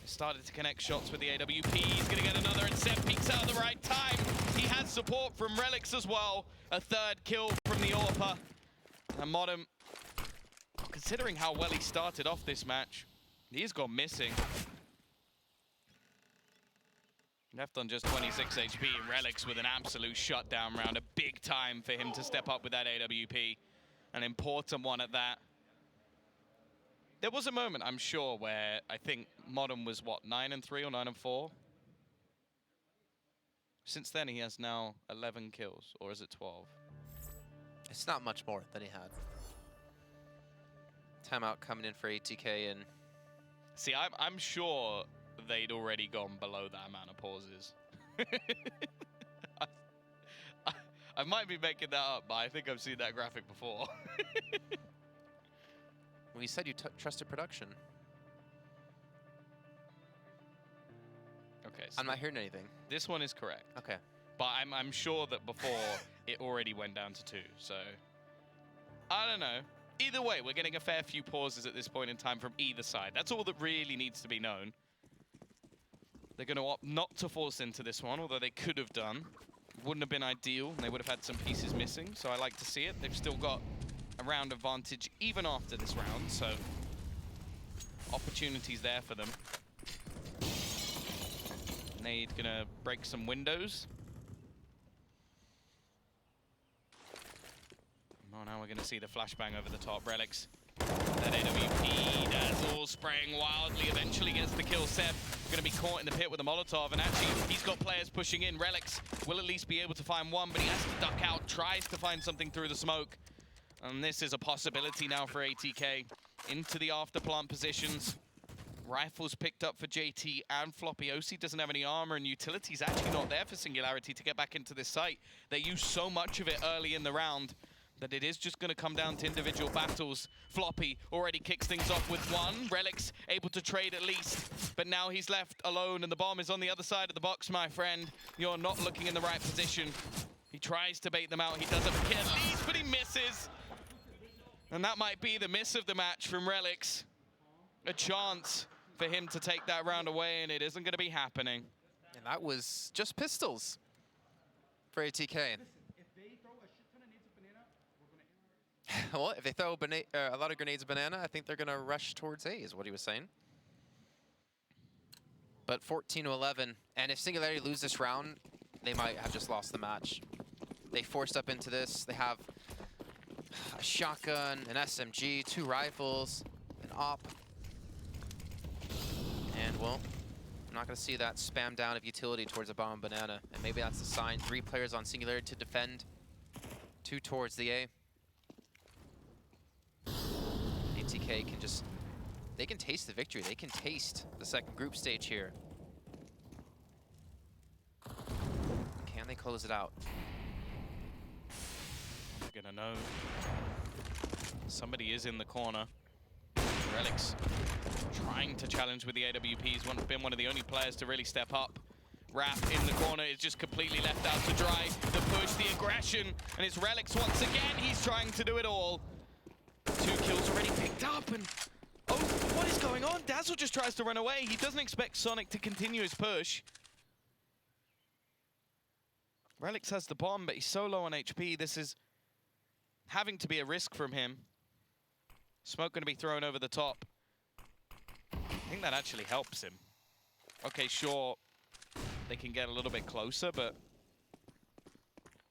started to connect shots with the AWP. He's gonna get another, and Seb peeks out at the right time. He has support from Relics as well. A 3rd kill from the AWP. And Modem, considering how well he started off this match, he's gone missing. Left on just 26 HP, and Relics with an absolute shutdown round. A big time for him to step up with that AWP. An important one at that. There was a moment, I'm sure, where I think Modern was, what, 9-3 or 9-4? Since then, he has now 11 kills, or is it 12? It's not much more than he had. Timeout coming in for ATK, and... See, I'm sure they'd already gone below that amount of pauses. I might be making that up, but I think I've seen that graphic before. Well, you said you trusted production. Okay. So I'm not hearing anything. This one is correct. Okay. But I'm sure that before it already went down to 2, so... I don't know. Either way, we're getting a fair few pauses at this point in time from either side. That's all that really needs to be known. They're going to opt not to force into this one, although they could have done. Wouldn't have been ideal. They would have had some pieces missing, so I like to see it. They've still got a round advantage even after this round, so opportunities there for them. Nade gonna break some windows. Oh, now we're gonna see the flashbang over the top. Relics. That AWP, Dazzle spraying wildly, eventually gets the kill. Seb gonna be caught in the pit with a Molotov, and actually he's got players pushing in. Relics will at least be able to find one, but he has to duck out, tries to find something through the smoke. And this is a possibility now for ATK. Into the after-plant positions. Rifles picked up for JT and Floppy. OC doesn't have any armor, and utility's actually not there for Singularity to get back into this site. They used so much of it early in the round that it is just going to come down to individual battles. Floppy already kicks things off with one. Relics able to trade at least, but now he's left alone, and the bomb is on the other side of the box, my friend. You're not looking in the right position. He tries to bait them out. He doesn't get at least, but he misses. And that might be the miss of the match from Relics. A chance for him to take that round away, and it isn't going to be happening. And that was just pistols for ATK. Well, if they throw a lot of grenades of banana, I think they're going to rush towards A, is what he was saying. But 14-11, and if Singularity lose this round, they might have just lost the match. They forced up into this. They have a shotgun, an SMG, 2 rifles, an op. And, well, I'm not going to see that spam down of utility towards a bomb banana. And maybe that's the sign. 3 players on Singularity to defend. 2 towards the A. ATK can just... They can taste the victory. They can taste the second group stage here. Can they close it out? We're gonna know. Somebody is in the corner. Relics trying to challenge with the AWP. He's been one of the only players to really step up. Raph in the corner is just completely left out to dry. The push, the aggression, and it's Relics once again. He's trying to do it all. 2 kills already picked up, and oh, what is going on? Dazzle just tries to run away. He doesn't expect Sonic to continue his push. Relics has the bomb, but he's so low on HP. This is having to be a risk from him. Smoke going to be thrown over the top. I think that actually helps him. Okay, sure, they can get a little bit closer, but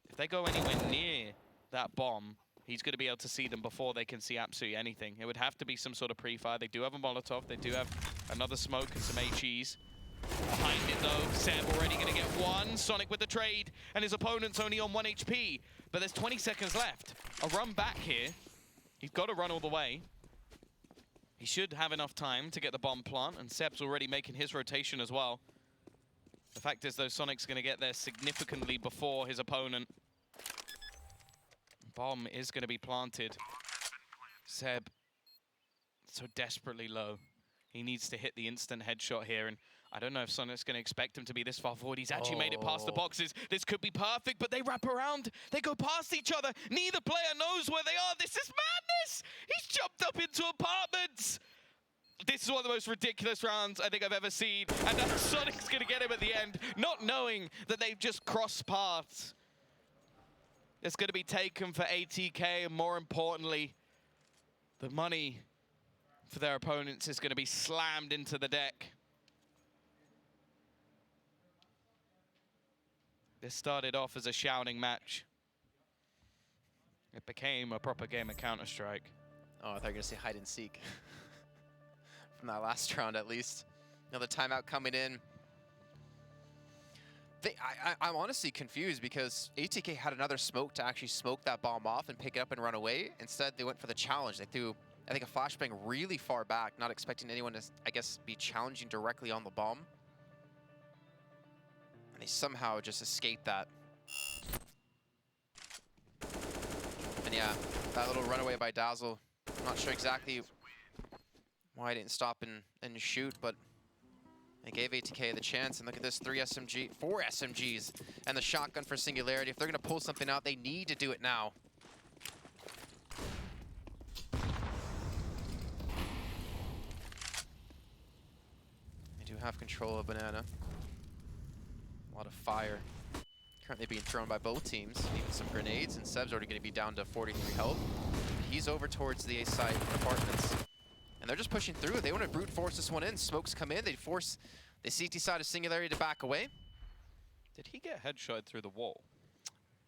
if they go anywhere near that bomb, he's going to be able to see them before they can see absolutely anything. It would have to be some sort of pre-fire. They do have a Molotov. They do have another smoke and some HEs. Behind it, though, Seb already going to get 1. Sonic with the trade, and his opponent's only on 1 HP. But there's 20 seconds left. A run back here. He's got to run all the way. He should have enough time to get the bomb plant, and Seb's already making his rotation as well. The fact is, though, Sonic's going to get there significantly before his opponent. Bomb is going to be planted. Seb, so desperately low. He needs to hit the instant headshot here, and I don't know if Sonic's going to expect him to be this far forward. He's actually made it past the boxes. This could be perfect, but they wrap around. They go past each other. Neither player knows where they are. This is madness. He's jumped up into apartments. This is one of the most ridiculous rounds I think I've ever seen. And now Sonic's going to get him at the end, not knowing that they've just crossed paths. It's going to be taken for ATK, and more importantly, the money for their opponents is going to be slammed into the deck. This started off as a shouting match. It became a proper game of Counter-Strike. Oh, I thought you were going to say hide and seek. From that last round, at least. Another timeout coming in. I'm honestly confused because ATK had another smoke to actually smoke that bomb off and pick it up and run away. Instead, they went for the challenge. They threw, I think, a flashbang really far back, not expecting anyone to, I guess, be challenging directly on the bomb. And they somehow just escaped that. And yeah, that little runaway by Dazzle. I'm not sure exactly why I didn't stop and shoot, but they gave ATK the chance. And look at this, 4 SMGs, and the shotgun for Singularity. If they're gonna pull something out, they need to do it now. They do have control of Banana. A lot of fire currently being thrown by both teams. Even some grenades, and Seb's already gonna be down to 43 health. He's over towards the A side apartments. And they're just pushing through. They want to brute force this one in. Smokes come in. They force the CT side of Singularity to back away. Did he get headshot through the wall?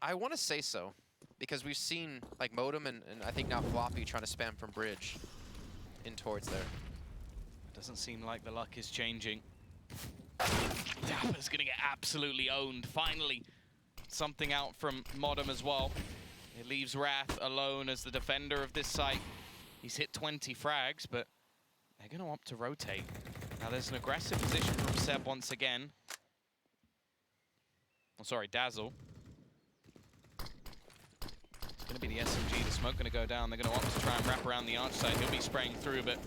I want to say so, because we've seen like Modem and I think now Floppy trying to spam from bridge in towards there. It doesn't seem like the luck is changing. Dapper's going to get absolutely owned. Finally, something out from Modem as well. It leaves Wrath alone as the defender of this site. He's hit 20 frags, but they're going to opt to rotate. Now there's an aggressive position from Seb once again. Oh, sorry, Dazzle. It's going to be the SMG. The smoke going to go down. They're going to opt to try and wrap around the arch side. He'll be spraying through, but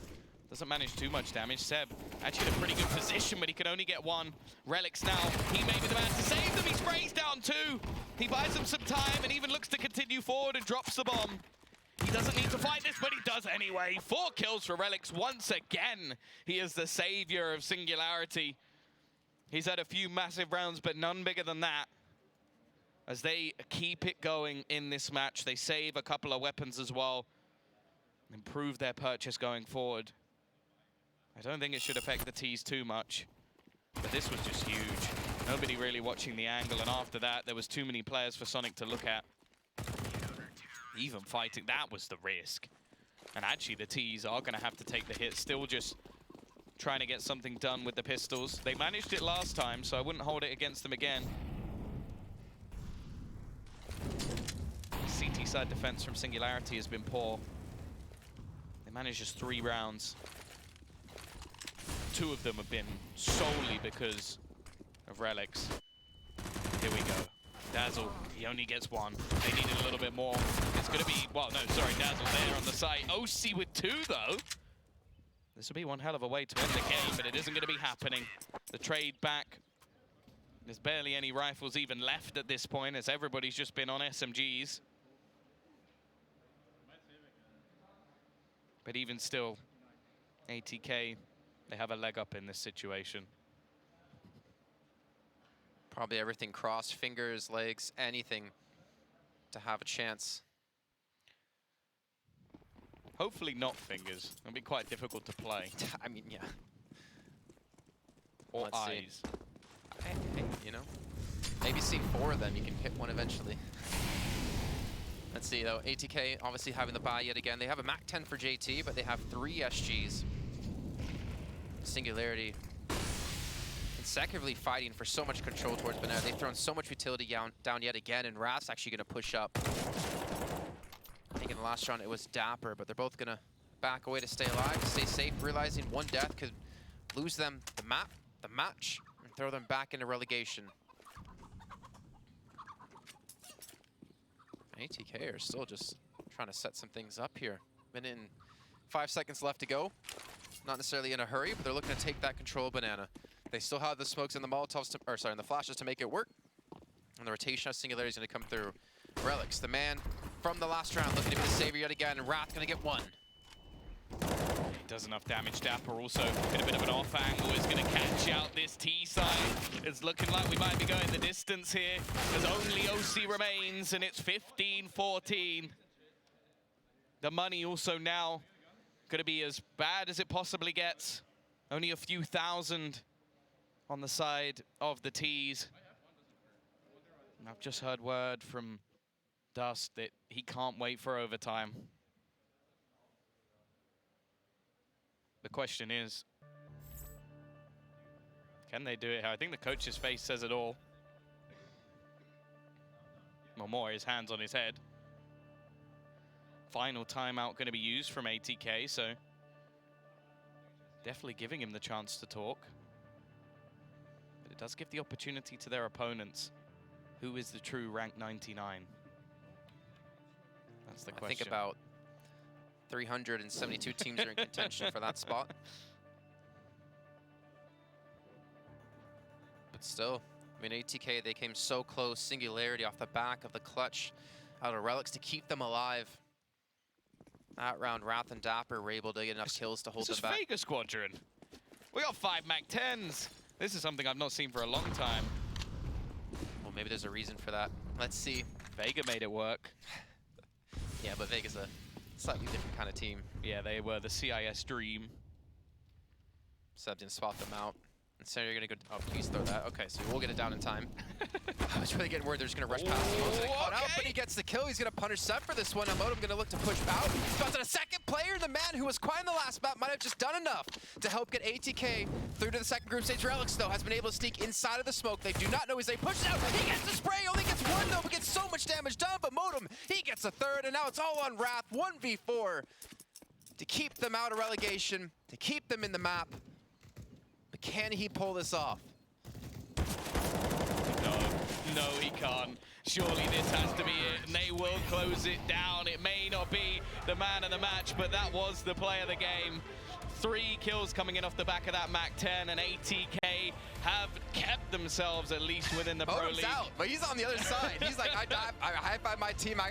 doesn't manage too much damage. Seb actually in a pretty good position, but he can only get 1. Relics now. He may be the man to save them. He sprays down 2. He buys them some time and even looks to continue forward and drops the bomb. He doesn't need to fight this, but he does anyway. 4 kills for Relics once again. He is the savior of Singularity. He's had a few massive rounds, but none bigger than that. As they keep it going in this match, they save a couple of weapons as well. Improve their purchase going forward. I don't think it should affect the T's too much, but this was just huge. Nobody really watching the angle, and after that, there was too many players for Sonic to look at. Even fighting, that was the risk. And actually the T's are going to have to take the hit. Still just trying to get something done with the pistols. They managed it last time, so I wouldn't hold it against them again. CT side defense from Singularity has been poor. They managed just 3 rounds. 2 of them have been solely because of relics. Here we go. Dazzle, he only gets 1. They needed a little bit more. It's going to be, well, no, sorry, Dazzle there on the side. OC with 2, though. This will be one hell of a way to end the game, but it isn't going to be happening. The trade back. There's barely any rifles even left at this point, as everybody's just been on SMGs. But even still, ATK, they have a leg up in this situation. Probably everything crossed, fingers, legs, anything to have a chance. Hopefully not fingers. It'll be quite difficult to play. I mean, yeah. Or Let's eyes. See. Hey, you know? Maybe see 4 of them, you can hit one eventually. Let's see, though. ATK obviously having the buy yet again. They have a MAC 10 for JT, but they have 3 SGs. Singularity consecutively fighting for so much control towards Banana. They've thrown so much utility down yet again, and Wrath's actually going to push up. I think in the last round it was Dapper, but they're both going to back away to stay alive, to stay safe, realizing 1 death could lose them the map, the match, and throw them back into relegation. ATK are still just trying to set some things up here. Minute and 5 seconds left to go. Not necessarily in a hurry, but they're looking to take that control of Banana. They still have the smokes and the Molotovs, and the flashes to make it work. And the rotation of Singularity is going to come through. Relics, the man from the last round, looking to be the savior yet again. Wrath going to get 1. He does enough damage. Dapper also in a bit of an off angle is going to catch out this T side. It's looking like we might be going the distance here. There's only OC remains, and it's 15-14. The money also now going to be as bad as it possibly gets. Only a few thousand on the side of the T's. And I've just heard word from Dust that he can't wait for overtime. The question is, can they do it? I think the coach's face says it all. Well, more, his hands on his head. Final timeout going to be used from ATK, so definitely giving him the chance to talk. But it does give the opportunity to their opponents. Who is the true rank 99? That's the question. I think about 372 teams are in contention for that spot. But still, I mean, ATK, they came so close. Singularity off the back of the clutch out of Relics to keep them alive. That round, Wrath and Dapper were able to get enough kills to hold them back. This is Vega Squadron. We got 5 MAC 10s. This is something I've not seen for a long time. Well, maybe there's a reason for that. Let's see. Vega made it work. Yeah, but Vega's a slightly different kind of team. Yeah, they were the CIS dream. Seb didn't spot them out. And so you're going to go, oh, please throw that. Okay, so we'll get it down in time. I was really getting worried they're just going to rush past him. He's caught out, but he gets the kill. He's going to punish Seb for this one. Modem going to look to push out. Spots on a second player. The man who was quiet in the last map might have just done enough to help get ATK through to the second group stage. Relics, though, has been able to sneak inside of the smoke. They do not know as they push it out. He gets the spray. Only gets 1, though, but gets so much damage done. But Modem, he gets a 3rd, and now it's all on Wrath. 1v4 to keep them out of relegation, to keep them in the map. But can he pull this off? No, he can't. Surely this has to be it, and they will close it down. It may not be the man of the match, but that was the play of the game. 3 kills coming in off the back of that MAC 10, and ATK have kept themselves at least within the Pro League. Out, but he's on the other side. He's like, I high-five my team.